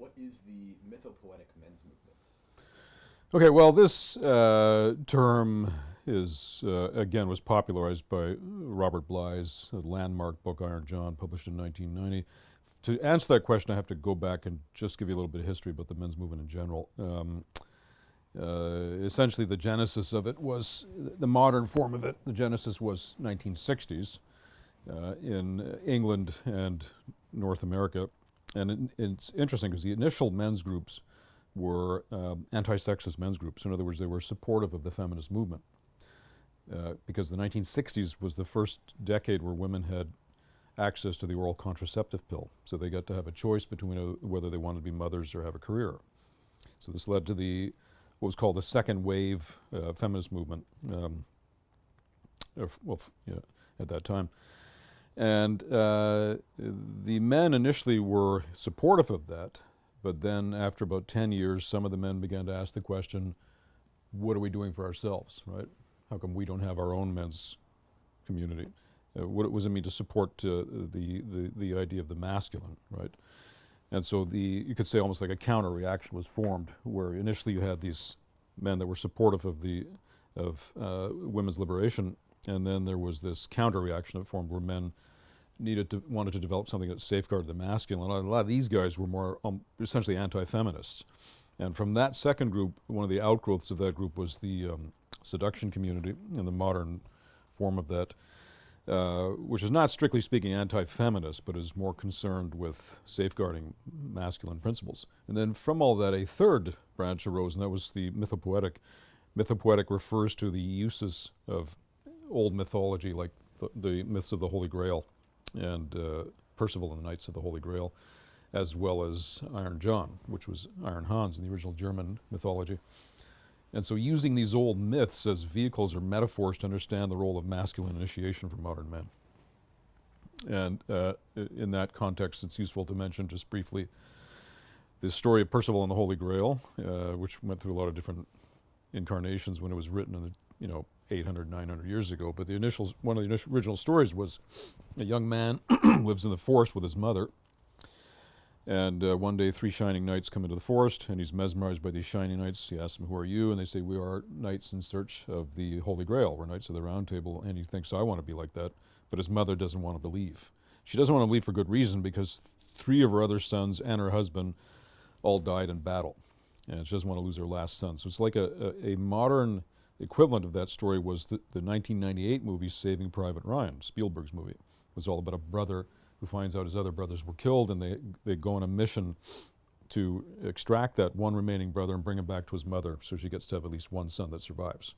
what is the mythopoetic men's movement? Okay, well, this term is again was popularized by Robert Bly's landmark book Iron John, published in 1990. To answer that question, I have to go back and just give you a little bit of history about the men's movement in general. Essentially, the genesis of it was the modern form of it. The genesis was 1960s in England and North America, and it's interesting because the initial men's groups were anti-sexist men's groups. In other words, they were supportive of the feminist movement because the 1960s was the first decade where women had access to the oral contraceptive pill. So they got to have a choice between whether they wanted to be mothers or have a career. So this led to what was called the second wave feminist movement at that time. And the men initially were supportive of that, but then after about 10 years, some of the men began to ask the question, what are we doing for ourselves, right? How come we don't have our own men's community? What does it mean to support the idea of the masculine, right? And so you could say almost like a counter reaction was formed, where initially you had these men that were supportive of women's liberation, and then there was this counter reaction that formed where men wanted to develop something that safeguarded the masculine. A lot of these guys were more essentially anti-feminists. And from that second group, one of the outgrowths of that group was the seduction community, and the modern form of that, which is not strictly speaking anti-feminist, but is more concerned with safeguarding masculine principles. And then from all that, a third branch arose, and that was the Mythopoetic. Mythopoetic refers to the uses of old mythology, like the myths of the Holy Grail and Percival and the Knights of the Holy Grail, as well as Iron John, which was Iron Hans in the original German mythology. And so using these old myths as vehicles or metaphors to understand the role of masculine initiation for modern men. And in that context, it's useful to mention just briefly the story of Percival and the Holy Grail, which went through a lot of different incarnations when it was written in the 800, 900 years ago. But one of the original stories was a young man lives in the forest with his mother. And one day, 3 shining knights come into the forest, and he's mesmerized by these shining knights. He asks them, who are you? And they say, we are knights in search of the Holy Grail. We're knights of the Round Table. And he thinks, I want to be like that. But his mother doesn't want to believe. She doesn't want to believe for good reason, because 3 of her other sons and her husband all died in battle. And she doesn't want to lose her last son. So it's like a modern equivalent of that story was the 1998 movie Saving Private Ryan, Spielberg's movie. It was all about a brother who finds out his other brothers were killed, and they go on a mission to extract that one remaining brother and bring him back to his mother, so she gets to have at least one son that survives.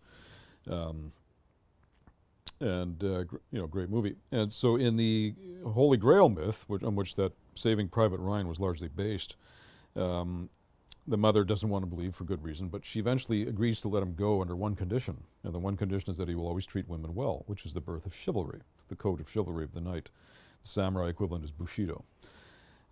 Great movie. And so in the Holy Grail myth, on which that Saving Private Ryan was largely based, the mother doesn't want to believe for good reason, but she eventually agrees to let him go under one condition. And the one condition is that he will always treat women well, which is the birth of chivalry, the code of chivalry of the knight. The samurai equivalent is Bushido.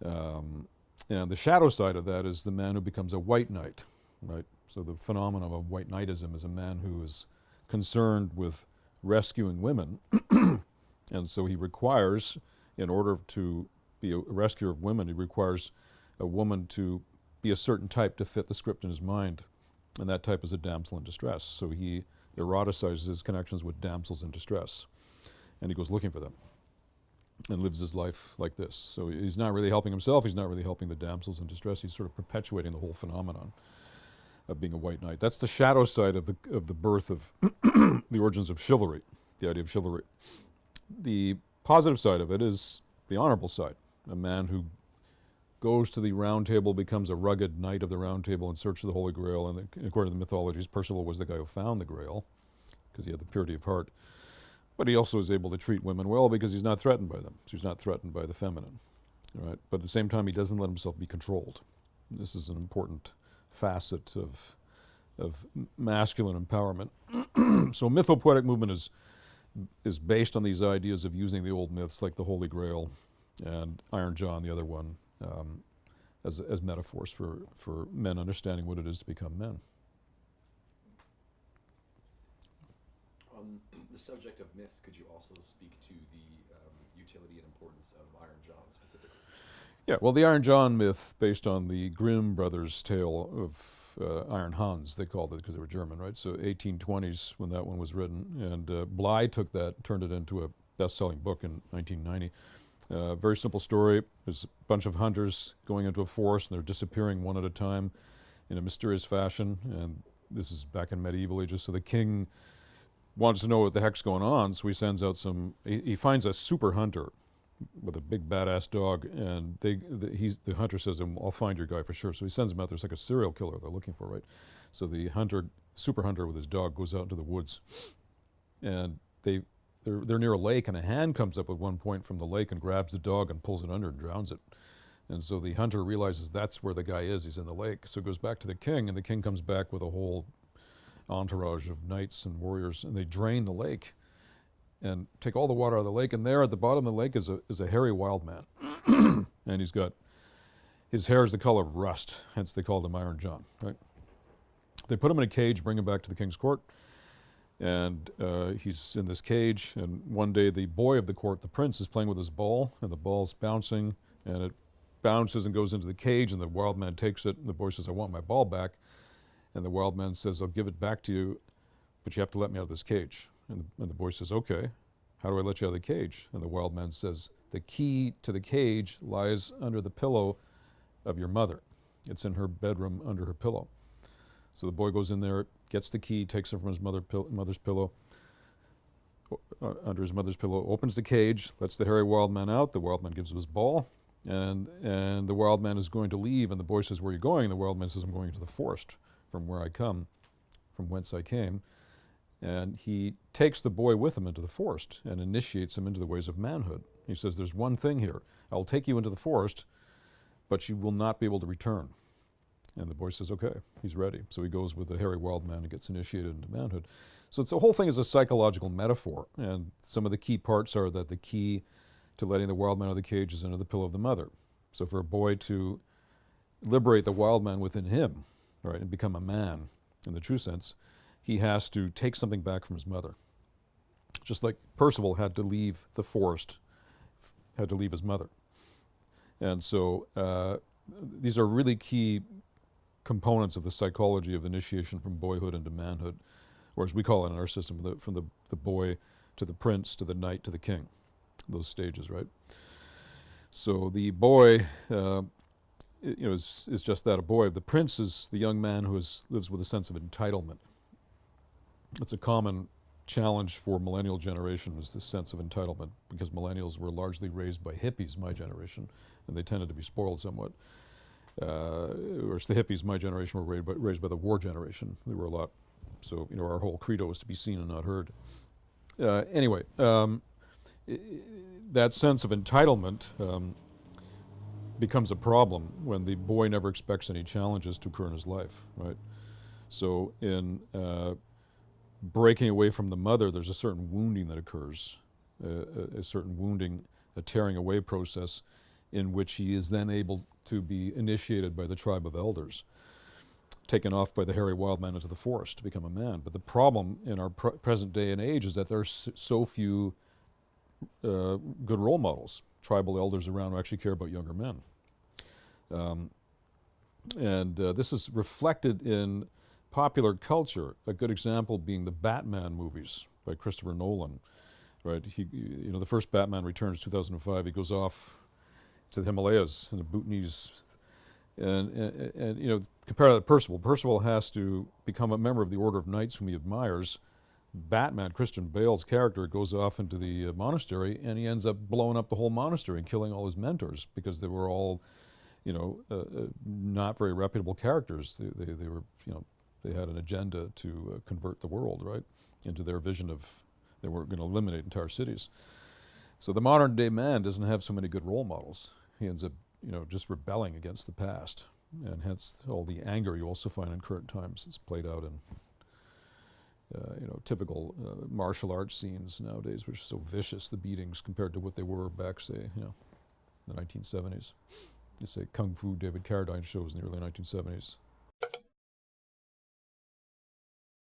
And the shadow side of that is the man who becomes a white knight, right? So the phenomenon of white knightism is a man who is concerned with rescuing women. And so he requires, in order to be a rescuer of women, he requires a woman to be a certain type to fit the script in his mind. And that type is a damsel in distress. So he eroticizes his connections with damsels in distress. And he goes looking for them and lives his life like this. So he's not really helping himself, he's not really helping the damsels in distress, he's sort of perpetuating the whole phenomenon of being a white knight. That's the shadow side of the birth of the origins of chivalry, the idea of chivalry. The positive side of it is the honorable side, a man who goes to the Round Table, becomes a rugged knight of the Round Table in search of the Holy Grail, and according to the mythologies, Percival was the guy who found the Grail, because he had the purity of heart. But he also is able to treat women well because he's not threatened by them. So he's not threatened by the feminine, right? But at the same time, he doesn't let himself be controlled. This is an important facet of masculine empowerment. So mythopoetic movement is based on these ideas of using the old myths like the Holy Grail and Iron John, the other one, as metaphors for men understanding what it is to become men. On the subject of myths, could you also speak to the utility and importance of Iron John specifically? Yeah, well, the Iron John myth, based on the Grimm brothers' tale of Iron Hans, they called it because they were German, right? So 1820s when that one was written, and Bly took that, turned it into a best-selling book in 1990. Very simple story. There's a bunch of hunters going into a forest, and they're disappearing one at a time in a mysterious fashion, and this is back in medieval ages, so the king wants to know what the heck's going on, so he sends out he finds a super hunter with a big badass dog, and the hunter says, I'll find your guy for sure. So he sends him out. There's like a serial killer they're looking for, right? So the super hunter with his dog goes out into the woods, and they're near a lake, and a hand comes up at one point from the lake and grabs the dog and pulls it under and drowns it. And so the hunter realizes that's where the guy is. He's in the lake. So he goes back to the king, and the king comes back with a whole entourage of knights and warriors, and they drain the lake and take all the water out of the lake, and there at the bottom of the lake is a hairy wild man. And his hair is the color of rust, hence they called him Iron John, right? They put him in a cage, bring him back to the king's court, and he's in this cage, and one day the boy of the court, the prince, is playing with his ball, and the ball's bouncing, and it bounces and goes into the cage, and the wild man takes it, and the boy says, I want my ball back, and the wild man says, I'll give it back to you, but you have to let me out of this cage. And the boy says, okay, how do I let you out of the cage? And the wild man says, the key to the cage lies under the pillow of your mother. It's in her bedroom under her pillow. So the boy goes in there, gets the key, takes it from his mother's pillow, under his mother's pillow, opens the cage, lets the hairy wild man out. The wild man gives him his ball, and the wild man is going to leave, and the boy says, where are you going? And the wild man says, I'm going into the forest from where I come, from whence I came. And he takes the boy with him into the forest and initiates him into the ways of manhood. He says, there's one thing here. I will take you into the forest, but you will not be able to return. And the boy says, okay, he's ready. So he goes with the hairy wild man and gets initiated into manhood. So the whole thing is a psychological metaphor. And some of the key parts are that the key to letting the wild man out of the cage is under the pillow of the mother. So for a boy to liberate the wild man within him, right, and become a man in the true sense, he has to take something back from his mother. Just like Percival had to leave the forest, had to leave his mother. And so these are really key components of the psychology of initiation from boyhood into manhood, or as we call it in our system, from the boy to the prince to the knight to the king, those stages, right? So the boy is just that, a boy. The prince is the young man who lives with a sense of entitlement. It's a common challenge for millennial generation, is this sense of entitlement, because millennials were largely raised by hippies, my generation, and they tended to be spoiled somewhat. Whereas the hippies, my generation, were raised by the war generation. They were a lot, so our whole credo was to be seen and not heard. Anyway, that sense of entitlement becomes a problem when the boy never expects any challenges to occur in his life, right? So in breaking away from the mother, there's a certain wounding that occurs, a certain wounding, a tearing away process in which he is then able to be initiated by the tribe of elders, taken off by the hairy wild man into the forest to become a man. But the problem in our present day and age is that there are so few good role models, tribal elders around who actually care about younger men. This is reflected in popular culture, a good example being the Batman movies by Christopher Nolan, right? The first Batman Returns, 2005, he goes off to the Himalayas in the Bhutanese, and compare that to Percival. Percival has to become a member of the Order of Knights whom he admires. Batman, Christian Bale's character, goes off into the monastery, and he ends up blowing up the whole monastery and killing all his mentors because they were all, not very reputable characters. They were, they had an agenda to convert the world, right, into their vision of they were going to eliminate entire cities. So the modern day man doesn't have so many good role models. He ends up, just rebelling against the past, and hence all the anger you also find in current times is played out in, typical martial arts scenes nowadays, which are so vicious, the beatings compared to what they were back, say, the 1970s. You say Kung Fu David Carradine shows in the early 1970s.